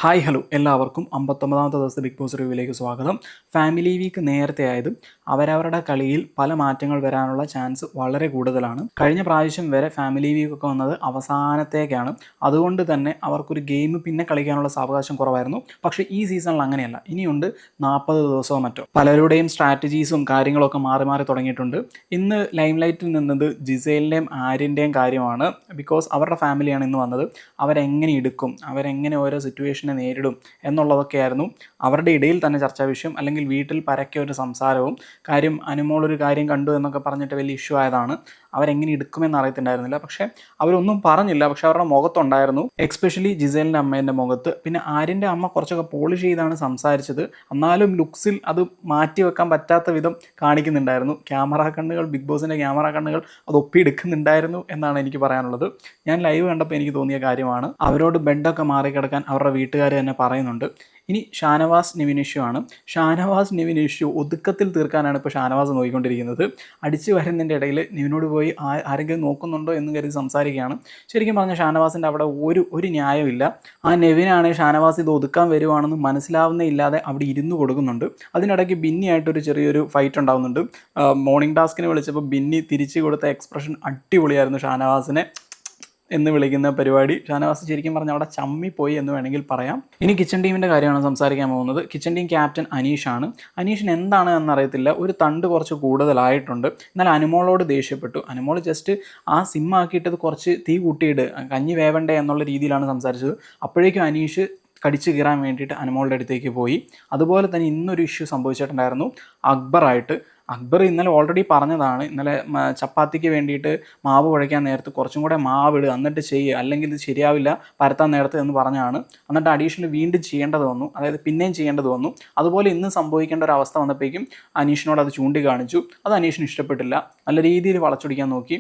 Hi hello എല്ലാവർക്കും 59ാമത്തെ ദിവസത്തെ big boss റിവ്യൂവിലേക്ക് സ്വാഗതം. ഫാമിലി വീക്ക് നേരത്തെ ആയതും അവരവരുടെ കളിയിൽ പല മാറ്റങ്ങൾ വരാനുള്ള ചാൻസ് വളരെ കൂടുതലാണ്. കഴിഞ്ഞ പ്രാവശ്യം വരെ ഫാമിലി വീക്കൊക്കെ വന്നത് അവസാനത്തേക്കാണ്. അതുകൊണ്ട് തന്നെ അവർക്കൊരു ഗെയിം പിന്നെ കളിക്കാനുള്ള സാവകാശം കുറവായിരുന്നു. പക്ഷേ ഈ സീസണിൽ അങ്ങനെയല്ല. ഇനിയുണ്ട് 40 ദിവസമോ മറ്റോ. പലരുടെയും സ്ട്രാറ്റജീസും കാര്യങ്ങളൊക്കെ മാറി മാറി തുടങ്ങിയിട്ടുണ്ട്. ഇന്ന് ലൈം ലൈറ്റിൽ നിന്നത് ജിസേലിൻ്റെയും ആര്യൻ്റെയും കാര്യമാണ്. ബിക്കോസ് അവരുടെ ഫാമിലിയാണ് ഇന്ന് വന്നത്. അവരെങ്ങനെ എടുക്കും, അവരെങ്ങനെ ഓരോ സിറ്റുവേഷൻ നേരിടും എന്നുള്ളതൊക്കെയായിരുന്നു അവരുടെ ഇടയിൽ തന്നെ ചർച്ചാ വിഷയം. അല്ലെങ്കിൽ വീട്ടിൽ പരക്കെ ഒരു സംസാരവും കാര്യം അനുമോൾ ഒരു കാര്യം കണ്ടു എന്നൊക്കെ പറഞ്ഞിട്ട് വലിയ ഇഷ്യൂ ആയതാണ്. അവരെങ്ങനെ എടുക്കുമെന്ന് അറിയത്തുണ്ടായിരുന്നില്ല. പക്ഷേ അവരൊന്നും പറഞ്ഞില്ല. പക്ഷെ അവരുടെ മുഖത്തുണ്ടായിരുന്നു, എക്സ്പെഷ്യലി ജിസേലിൻ്റെ അമ്മേൻ്റെ മുഖത്ത്. പിന്നെ ആര്യൻ്റെ അമ്മ കുറച്ചൊക്കെ പോളിഷ് ചെയ്താണ് സംസാരിച്ചത്. എന്നാലും ലുക്സിൽ അത് മാറ്റി വെക്കാൻ പറ്റാത്ത വിധം കാണിക്കുന്നുണ്ടായിരുന്നു. ക്യാമറ കണ്ണുകൾ, ബിഗ് ബോസിൻ്റെ ക്യാമറ കണ്ണുകൾ അത് ഒപ്പിയെടുക്കുന്നുണ്ടായിരുന്നു എന്നാണ് എനിക്ക് പറയാനുള്ളത്. ഞാൻ ലൈവ് കണ്ടപ്പോൾ എനിക്ക് തോന്നിയ കാര്യമാണ്. അവരോട് ബെഡൊക്കെ മാറിക്കിടക്കാൻ അവരുടെ വീട്ടുകാർ തന്നെ പറയുന്നുണ്ട്. ഇനി ഷാനവാസ് നിവിൻ ഇഷ്യൂ ആണ്. ഷാനവാസ് നിവിൻ ഇഷ്യൂ ഒതുക്കത്തിൽ തീർക്കാനാണ് ഇപ്പോൾ ഷാനവാസ് നോക്കിക്കൊണ്ടിരിക്കുന്നത്. അടിച്ചു വരുന്നതിൻ്റെ ഇടയിൽ നിവിനോട് പോയി ആരെങ്കിലും നോക്കുന്നുണ്ടോ എന്ന് കരുതി സംസാരിക്കുകയാണ്. ശരിക്കും പറഞ്ഞാൽ ഷാനവാസിൻ്റെ അവിടെ ഒരു ന്യായമില്ല. ആ നെവിനാണ് ഷാനവാസ് ഇത് ഒതുക്കാൻ വരുവാണെന്ന് മനസ്സിലാവുന്നേ ഇല്ലാതെ അവിടെ ഇരുന്ന് കൊടുക്കുന്നുണ്ട്. അതിനിടയ്ക്ക് ബിന്നിയായിട്ടൊരു ചെറിയൊരു ഫൈറ്റ് ഉണ്ടാകുന്നുണ്ട്. മോർണിംഗ് ടാസ്കിന് വിളിച്ചപ്പോൾ ബിന്നി തിരിച്ചു കൊടുത്ത എക്സ്പ്രഷൻ അടിപൊളിയായിരുന്നു. ഷാനവാസിനെ എന്ന് വിളിക്കുന്ന പരിപാടി ഷാനവാസ് ശരിക്കും പറഞ്ഞാൽ അവിടെ ചമ്മിപ്പോയി എന്ന് വേണമെങ്കിൽ പറയാം. ഇനി കിച്ചൺ ടീമിൻ്റെ കാര്യമാണ് സംസാരിക്കാൻ പോകുന്നത്. കിച്ചൺ ടീം ക്യാപ്റ്റൻ അനീഷാണ്. അനീഷിന് എന്താണ് എന്നറിയത്തില്ല, ഒരു തണ്ട് കുറച്ച് കൂടുതലായിട്ടുണ്ട്. എന്നാൽ അനുമോളോട് ദേഷ്യപ്പെട്ടു. അനുമോൾ ജസ്റ്റ് ആ സിമ്മാക്കിയിട്ടത് കുറച്ച് തീ കൂട്ടിയിട്, കഞ്ഞി വേവണ്ടേ എന്നുള്ള രീതിയിലാണ് സംസാരിച്ചത്. അപ്പോഴേക്കും അനീഷ് കടിച്ചു കീറാൻ വേണ്ടിയിട്ട് അനുമോളുടെ അടുത്തേക്ക് പോയി. അതുപോലെ തന്നെ ഇന്നൊരു ഇഷ്യൂ സംഭവിച്ചിട്ടുണ്ടായിരുന്നു അക്ബറായിട്ട്. അക്ബർ ഇന്നലെ ഓൾറെഡി പറഞ്ഞതാണ്, ഇന്നലെ ചപ്പാത്തിക്ക് വേണ്ടിയിട്ട് മാവ് കുഴയ്ക്കാൻ നേരത്ത് കുറച്ചും കൂടെ മാവിട്, എന്നിട്ട് ചെയ്യുക, അല്ലെങ്കിൽ ഇത് ശരിയാവില്ല പരത്താൻ നേരത്ത് എന്ന് പറഞ്ഞാണ്. എന്നിട്ട് അഡീഷണൽ വീണ്ടും ചെയ്യേണ്ടത് വന്നു, അതായത് പിന്നെയും ചെയ്യേണ്ടത് വന്നു. അതുപോലെ ഇന്ന് സംഭവിക്കേണ്ട ഒരു അവസ്ഥ വന്നപ്പോഴേക്കും അനീഷിനോട് അത് ചൂണ്ടിക്കാണിച്ചു. അത് അനീഷിന് ഇഷ്ടപ്പെട്ടില്ല. നല്ല രീതിയിൽ വളച്ചൊടിക്കാൻ നോക്കി.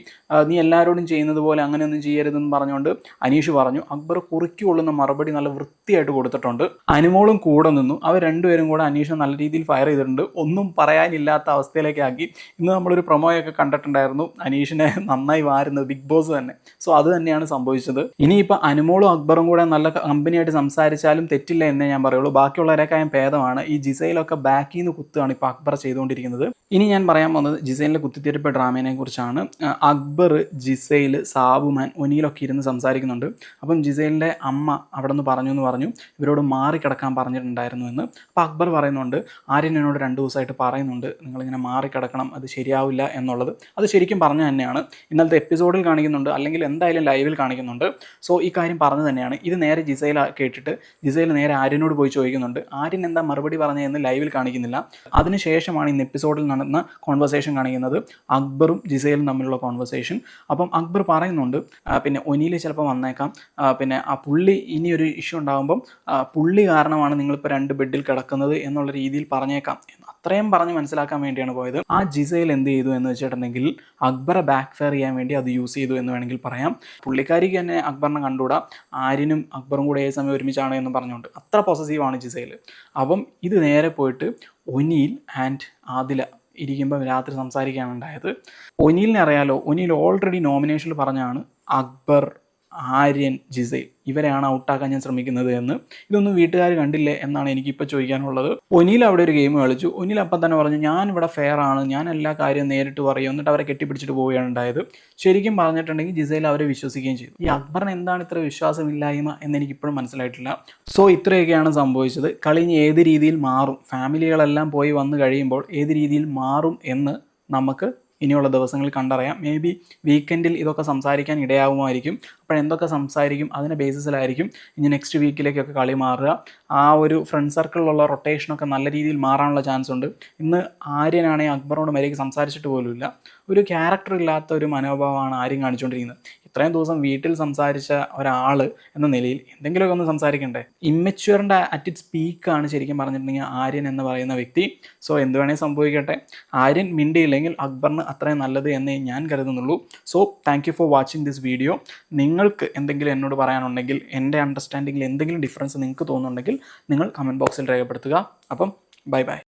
നീ എല്ലാവരോടും ചെയ്യുന്നത് പോലെ അങ്ങനെയൊന്നും ചെയ്യരുതെന്ന് പറഞ്ഞുകൊണ്ട് അനീഷ് പറഞ്ഞു. അക്ബർ കുറിക്കൊള്ളുന്ന മറുപടി നല്ല വൃത്തിയായിട്ട് കൊടുത്തിട്ടുണ്ട്. അനുമോളും കൂടെ നിന്നു. അവർ രണ്ടുപേരും കൂടെ അനീഷിനെ നല്ല രീതിയിൽ ഫയർ ചെയ്തിട്ടുണ്ട്. ഒന്നും പറയാനില്ലാത്ത അവസ്ഥ ാക്കി. ഇന്ന് നമ്മളൊരു പ്രൊമോയൊക്കെ കണ്ടിട്ടുണ്ടായിരുന്നു, അനീഷിനെ നന്നായി വാരുന്നത് ബിഗ് ബോസ് തന്നെ. സോ അത് തന്നെയാണ് സംഭവിച്ചത്. ഇനിയിപ്പോൾ അനുമോളും അക്ബറും കൂടെ നല്ല കമ്പനിയായിട്ട് സംസാരിച്ചാലും തെറ്റില്ല എന്നേ ഞാൻ പറയുള്ളൂ. ബാക്കിയുള്ളവരെക്കാളും ഭേദമാണ്. ഈ ജിസയിലൊക്കെ ബാക്കിൽ നിന്ന് കുത്തുകയാണ് ഇപ്പോൾ അക്ബർ ചെയ്തുകൊണ്ടിരിക്കുന്നത്. ഇനി ഞാൻ പറയാൻ പോകുന്നത് ജിസൈലിൻ്റെ കുത്തിത്തിരിപ്പ് ഡ്രാമേനെ കുറിച്ചാണ്. അക്ബർ, ജിസൈൽ, സാബുമാൻ, ഒനിയിലൊക്കെ ഇരുന്ന് സംസാരിക്കുന്നുണ്ട്. അപ്പം ജിസൈലിൻ്റെ അമ്മ അവിടെ നിന്ന് പറഞ്ഞു ഇവരോട് മാറിക്കിടക്കാൻ പറഞ്ഞിട്ടുണ്ടായിരുന്നു എന്ന്. അപ്പോൾ അക്ബർ പറയുന്നുണ്ട്, ആര്യൻ എന്നോട് 2 ദിവസമായിട്ട് പറയുന്നുണ്ട് നിങ്ങളിങ്ങനെ മാറിക്കിടക്കണം, അത് ശരിയാവില്ല എന്നുള്ളത്. അത് ശരിക്കും പറഞ്ഞു തന്നെയാണ്. ഇന്നലത്തെ എപ്പിസോഡിൽ കാണിക്കുന്നുണ്ട്, അല്ലെങ്കിൽ എന്തായാലും ലൈവിൽ കാണിക്കുന്നുണ്ട്. സോ ഈ കാര്യം പറഞ്ഞു തന്നെയാണ്. ഇത് നേരെ ജിസൈൽ കേട്ടിട്ട് ജിസൈൽ നേരെ ആര്യനോട് പോയി ചോദിക്കുന്നുണ്ട്. ആര്യൻ എന്താ മറുപടി പറഞ്ഞതെന്ന് ലൈവിൽ കാണിക്കുന്നില്ല. അതിനുശേഷമാണ് ഇന്ന് എപ്പിസോഡിൽ നടന്ന കോൺവെർസേഷൻ കാണിക്കുന്നത്, അക്ബറും ജിസൈലും തമ്മിലുള്ള കോൺവെർസേഷൻ. അപ്പം അക്ബർ പറയുന്നുണ്ട്, പിന്നെ ഒനിയിൽ ചിലപ്പോൾ വന്നേക്കാം, പിന്നെ ആ പുള്ളി ഇനിയൊരു ഇഷ്യൂ ഉണ്ടാകുമ്പം പുള്ളി കാരണമാണ് നിങ്ങളിപ്പോൾ 2 ബെഡിൽ കിടക്കുന്നത് എന്നുള്ള രീതിയിൽ പറഞ്ഞേക്കാം. അത്രയും പറഞ്ഞ് മനസ്സിലാക്കാൻ വേണ്ടിയാണ് പോയത്. ആ ജിസൈൽ എന്ത് ചെയ്തു എന്ന് വെച്ചിട്ടുണ്ടെങ്കിൽ അക്ബറെ ബാക്ക് ഫയർ ചെയ്യാൻ വേണ്ടി അത് യൂസ് ചെയ്തു എന്ന് വേണമെങ്കിൽ പറയാം. പുള്ളിക്കാരിക്ക് തന്നെ അക്ബറിനെ കണ്ടുകൂടാ, ആര്യനും അക്ബറും കൂടെ ഏത് സമയം ഒരുമിച്ചാണ് എന്ന് പറഞ്ഞുകൊണ്ട് അത്ര പോസസീവാണ് ജിസൈൽ. അപ്പം ഇത് നേരെ പോയിട്ട് ഒനിയിൽ ആൻഡ് ആദില ഇരിക്കുമ്പോൾ രാത്രി സംസാരിക്കുകയാണ് ഉണ്ടായത്. ഒനിലിനെ അറിയാലോ, ഒനിയിൽ ഓൾറെഡി നോമിനേഷനിൽ പറഞ്ഞാണ് അക്ബർ, ആര്യൻ, ജിസൈൽ ഇവരെയാണ് ഔട്ടാക്കാൻ ഞാൻ ശ്രമിക്കുന്നത് എന്ന്. ഇതൊന്നും വീട്ടുകാർ കണ്ടില്ലേ എന്നാണ് എനിക്കിപ്പോൾ ചോദിക്കാനുള്ളത്. ഒനിയിൽ അവിടെ ഒരു ഗെയിം കളിച്ചു. ഒനിയിൽ അപ്പം തന്നെ പറഞ്ഞു, ഞാനിവിടെ ഫെയർ ആണ്, ഞാൻ എല്ലാ കാര്യവും നേരിട്ട് പറയും, എന്നിട്ട് അവരെ കെട്ടിപ്പിടിച്ചിട്ട് പോവുകയാണ് ഉണ്ടായത്. ശരിക്കും പറഞ്ഞിട്ടുണ്ടെങ്കിൽ ജിസൈൽ അവരെ വിശ്വസിക്കുകയും ചെയ്തു. ഈ അക്ബറിന് എന്താണ് ഇത്ര വിശ്വാസമില്ലായ്മ എന്നെനിക്കിപ്പോഴും മനസ്സിലായിട്ടില്ല. സോ ഇത്രയൊക്കെയാണ് സംഭവിച്ചത്. കളി ഇനി ഏത് രീതിയിൽ മാറും, ഫാമിലികളെല്ലാം പോയി വന്നു കഴിയുമ്പോൾ ഏത് രീതിയിൽ മാറും എന്ന് നമുക്ക് ഇനിയുള്ള ദിവസങ്ങളിൽ കണ്ടറിയാം. മേ ബി വീക്കെൻഡിൽ ഇതൊക്കെ സംസാരിക്കാൻ ഇടയാവുമായിരിക്കും. അപ്പോൾ എന്തൊക്കെ സംസാരിക്കും അതിൻ്റെ ബേസിസിലായിരിക്കും ഇനി നെക്സ്റ്റ് വീക്കിലേക്കൊക്കെ കളി മാറുക. ആ ഒരു ഫ്രണ്ട് സർക്കിളിലുള്ള റൊട്ടേഷനൊക്കെ നല്ല രീതിയിൽ മാറാനുള്ള ചാൻസ് ഉണ്ട്. ഇന്ന് ആര്യനാണെങ്കിൽ അക്ബറോട് മര്യാദയ്ക്ക് സംസാരിച്ചിട്ട് പോലുമില്ല. ഒരു ക്യാരക്ടർ ഇല്ലാത്ത ഒരു മനോഭാവമാണ് ആര്യൻ കാണിച്ചുകൊണ്ടിരിക്കുന്നത്. ഇത്രയും ദിവസം വീട്ടിൽ സംസാരിച്ച ഒരാൾ എന്ന നിലയിൽ എന്തെങ്കിലുമൊക്കെ ഒന്ന് സംസാരിക്കണ്ടേ? ഇമ്മച്വറിൻ്റെ അറ്റ് ഇറ്റ്സ് പീക്കാണ് ശരിക്കും പറഞ്ഞിട്ടുണ്ടെങ്കിൽ ആര്യൻ എന്ന് പറയുന്ന വ്യക്തി. സോ എന്ത് വേണേൽ സംഭവിക്കട്ടെ, ആര്യൻ മിണ്ടിയില്ലെങ്കിൽ അക്ബറിന് അത്രയും നല്ലത് എന്നേ ഞാൻ കരുതുന്നുള്ളൂ. So thank you for watching this video. നിങ്ങൾക്ക് എന്തെങ്കിലും എന്നോട് പറയാനുണ്ടെങ്കിൽ, എൻ്റെ അണ്ടർസ്റ്റാൻഡിങ്ങിൽ എന്തെങ്കിലും ഡിഫറൻസ് നിങ്ങൾക്ക് തോന്നുന്നുണ്ടെങ്കിൽ നിങ്ങൾ കമൻറ്റ് ബോക്സിൽ രേഖപ്പെടുത്തുക. അപ്പം ബൈ ബൈ.